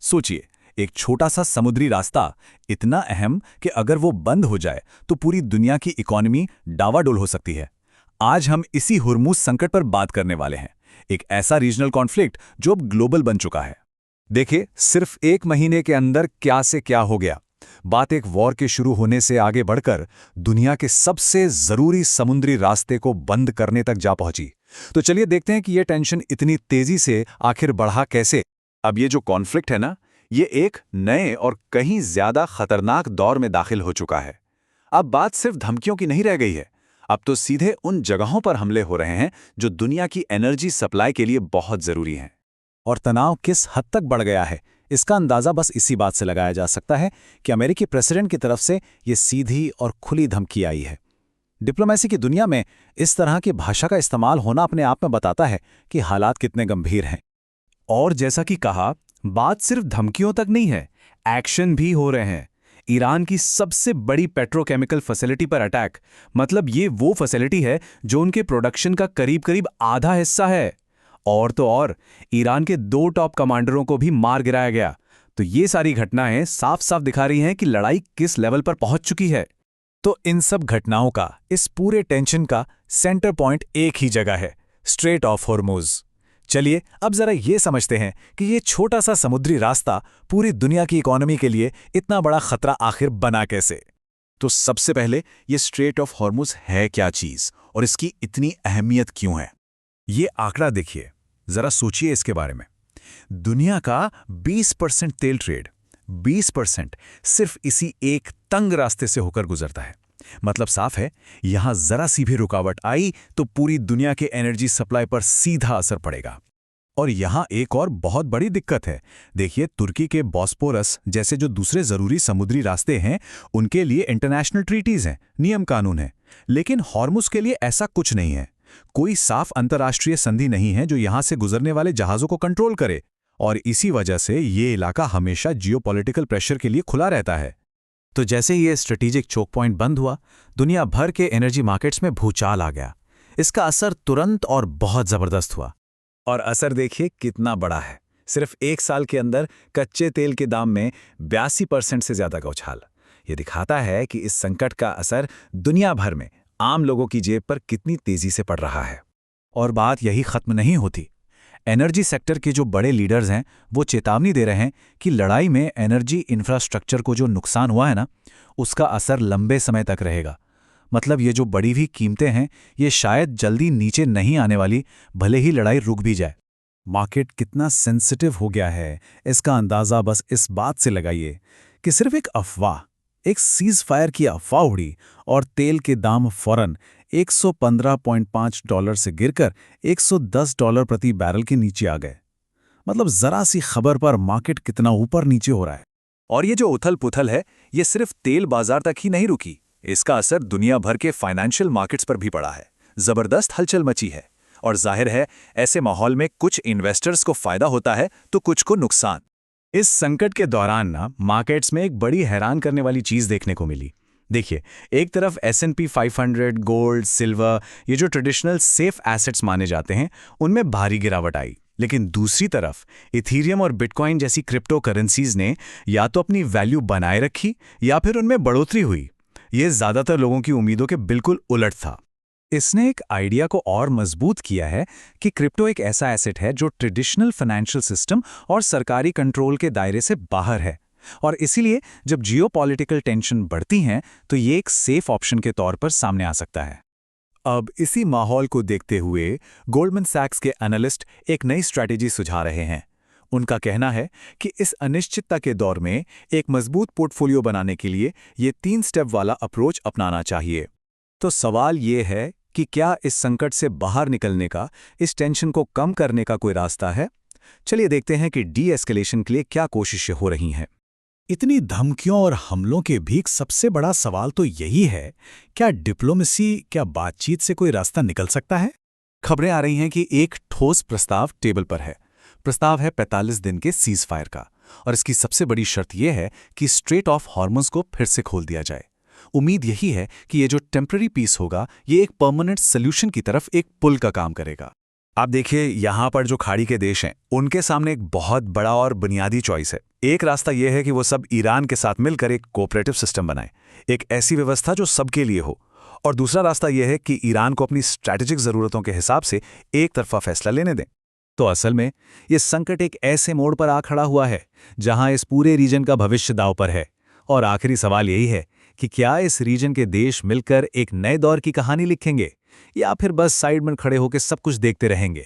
सोचिए, एक छोटा सा समुद्री रास्ता इतना अहम कि अगर वो बंद हो जाए तो पूरी दुनिया की इकोनॉमी डावाडोल हो सकती है। आज हम इसी हुर्मुज संकट पर बात करने वाले हैं, एक ऐसा रीजनल कॉन्फ्लिक्ट जो अब ग्लोबल बन चुका है। देखिए, सिर्फ 1 महीने के अंदर क्या से क्या हो गया। बात एक वॉर के शुरू होने से आगे बढ़कर दुनिया के सबसे जरूरी समुद्री रास्ते को बंद करने तक जा पहुंची। तो चलिए देखते हैं कि यह टेंशन इतनी तेजी से आखिर बढ़ा कैसे। अब ये जो कॉन्फ्लिक्ट है ना, ये एक नए और कहीं ज्यादा खतरनाक दौर में दाखिल हो चुका है। अब बात सिर्फ धमकियों की नहीं रह गई है, अब तो सीधे उन जगहों पर हमले हो रहे हैं जो दुनिया की एनर्जी सप्लाई के लिए बहुत जरूरी हैं। और तनाव किस हद तक बढ़ गया है, इसका अंदाजा बस इसी बात से लगाया जा सकता है कि अमेरिकी प्रेसिडेंट की तरफ से ये सीधी और खुली धमकी आई है। डिप्लोमेसी की दुनिया में इस तरह की भाषा का इस्तेमाल होना अपने आप में बताता है कि हालात कितने गंभीर हैं। और जैसा कि कहा, बात सिर्फ धमकियों तक नहीं है, एक्शन भी हो रहे हैं। ईरान की सबसे बड़ी पेट्रोकेमिकल फैसिलिटी पर अटैक, मतलब ये वो फैसिलिटी है जो उनके प्रोडक्शन का करीब करीब आधा हिस्सा है। और तो और, ईरान के 2 टॉप कमांडरों को भी मार गिराया गया। तो ये सारी घटनाएं साफ साफ दिखा रही हैं कि लड़ाई किस लेवल पर पहुंच चुकी है। तो इन सब घटनाओं का, इस पूरे टेंशन का सेंटर पॉइंट एक ही जगह है, स्ट्रेट ऑफ हॉर्मुज। चलिए अब जरा ये समझते हैं कि ये छोटा सा समुद्री रास्ता पूरी दुनिया की इकोनॉमी के लिए इतना बड़ा खतरा आखिर बना कैसे। तो सबसे पहले ये स्ट्रेट ऑफ हॉर्मुज है क्या चीज और इसकी इतनी अहमियत क्यों है। ये आंकड़ा देखिए, जरा सोचिए इसके बारे में। दुनिया का 20% तेल ट्रेड, 20% सिर्फ इसी एक तंग रास्ते से होकर गुजरता है। मतलब साफ है, यहां जरा सी भी रुकावट आई तो पूरी दुनिया के एनर्जी सप्लाई पर सीधा असर पड़ेगा। और यहां एक और बहुत बड़ी दिक्कत है। देखिए, तुर्की के बॉस्पोरस जैसे जो दूसरे जरूरी समुद्री रास्ते हैं, उनके लिए इंटरनेशनल ट्रीटीज हैं, नियम कानून है। लेकिन हॉर्मुज के लिए ऐसा कुछ नहीं है। कोई साफ अंतर्राष्ट्रीय संधि नहीं है जो यहां से गुजरने वाले जहाजों को कंट्रोल करे। और इसी वजह से ये इलाका हमेशा जियोपॉलिटिकल प्रेशर के लिए खुला रहता है। तो जैसे ही ये स्ट्रेटेजिक चोक पॉइंट बंद हुआ, दुनिया भर के एनर्जी मार्केट्स में भूचाल आ गया। इसका असर तुरंत और बहुत जबरदस्त हुआ। और असर देखिए कितना बड़ा है। सिर्फ 1 साल के अंदर कच्चे तेल के दाम में 82% से ज्यादा का उछाल। ये दिखाता है कि इस संकट का असर दुनिया भर में आम लोगों की जेब पर कितनी तेजी से पड़ रहा है। और बात यही खत्म नहीं होती। एनर्जी सेक्टर के जो बड़े लीडर्स हैं, वो चेतावनी दे रहे हैं कि लड़ाई में एनर्जी इंफ्रास्ट्रक्चर को जो नुकसान हुआ है ना, उसका असर लंबे समय तक रहेगा। मतलब ये जो बढ़ी हुई कीमतें हैं, ये शायद जल्दी नीचे नहीं आने वाली, भले ही लड़ाई रुक भी जाए। मार्केट कितना सेंसिटिव हो गया है, इसका अंदाजा बस इस बात से लगाइए कि सिर्फ एक अफवाह, एक सीज फायर की अफवाह उड़ी और तेल के दाम फौरन $115.5 से गिरकर $110 प्रति बैरल के नीचे आ गए। मतलब जरा सी खबर पर मार्केट कितना ऊपर नीचे हो रहा है। और ये जो उथल पुथल है, ये सिर्फ तेल बाजार तक ही नहीं रुकी। इसका असर दुनिया भर के फाइनेंशियल मार्केट्स पर भी पड़ा है। जबरदस्त हलचल मची है। और जाहिर है, ऐसे माहौल में कुछ इन्वेस्टर्स को फायदा होता है तो कुछ को नुकसान। इस संकट के दौरान ना मार्केट्स में एक बड़ी हैरान करने वाली चीज देखने को मिली। देखिए, एक तरफ S&P 500, गोल्ड, सिल्वर, ये जो ट्रेडिशनल सेफ एसेट्स माने जाते हैं, उनमें भारी गिरावट आई। लेकिन दूसरी तरफ इथीरियम और बिटकॉइन जैसी क्रिप्टो करेंसीज ने या तो अपनी वैल्यू बनाए रखी या फिर उनमें बढ़ोतरी हुई। ये ज्यादातर लोगों की उम्मीदों के बिल्कुल उलट था। इसने एक आइडिया को और मजबूत किया है कि क्रिप्टो एक ऐसा एसेट है जो ट्रेडिशनल फाइनेंशियल सिस्टम और सरकारी कंट्रोल के दायरे से बाहर है। और इसीलिए जब जियोपॉलिटिकल टेंशन बढ़ती हैं तो ये एक सेफ ऑप्शन के तौर पर सामने आ सकता है। अब इसी माहौल को देखते हुए गोल्डमैन सैक्स के एनालिस्ट एक नई स्ट्रैटेजी सुझा रहे हैं। उनका कहना है कि इस अनिश्चितता के दौर में एक मजबूत पोर्टफोलियो बनाने के लिए ये 3 स्टेप वाला अप्रोच अपनाना चाहिए। तो सवाल ये है कि क्या इस संकट से बाहर निकलने का, इस टेंशन को कम करने का कोई रास्ता है? चलिए देखते हैं कि डी-एस्केलेशन के लिए क्या कोशिशें हो रही हैं। इतनी धमकियों और हमलों के बीच सबसे बड़ा सवाल तो यही है, क्या डिप्लोमेसी, क्या बातचीत से कोई रास्ता निकल सकता है? खबरें आ रही हैं कि एक ठोस प्रस्ताव टेबल पर है। प्रस्ताव है 45 दिन के सीज फायर का, और इसकी सबसे बड़ी शर्त यह है कि स्ट्रेट ऑफ हॉर्मुज को फिर से खोल दिया जाए। उम्मीद यही है कि ये जो टेम्पररी पीस होगा, ये एक परमानेंट सोल्यूशन की तरफ एक पुल का काम करेगा। आप देखिए, यहाँ पर जो खाड़ी के देश हैं उनके सामने एक बहुत बड़ा और बुनियादी चॉइस है। एक रास्ता यह है कि वो सब ईरान के साथ मिलकर एक कोऑपरेटिव सिस्टम बनाएं, एक ऐसी व्यवस्था जो सबके लिए हो। और दूसरा रास्ता यह है कि ईरान को अपनी स्ट्रैटेजिक ज़रूरतों के हिसाब से एक तरफा फैसला लेने दें। तो असल में ये संकट एक ऐसे मोड़ पर आ खड़ा हुआ है जहां इस पूरे रीजन का भविष्य दांव पर है। और आखिरी सवाल यही है कि क्या इस रीजन के देश मिलकर एक नए दौर की कहानी लिखेंगे या फिर बस साइड में खड़े होकर सब कुछ देखते रहेंगे।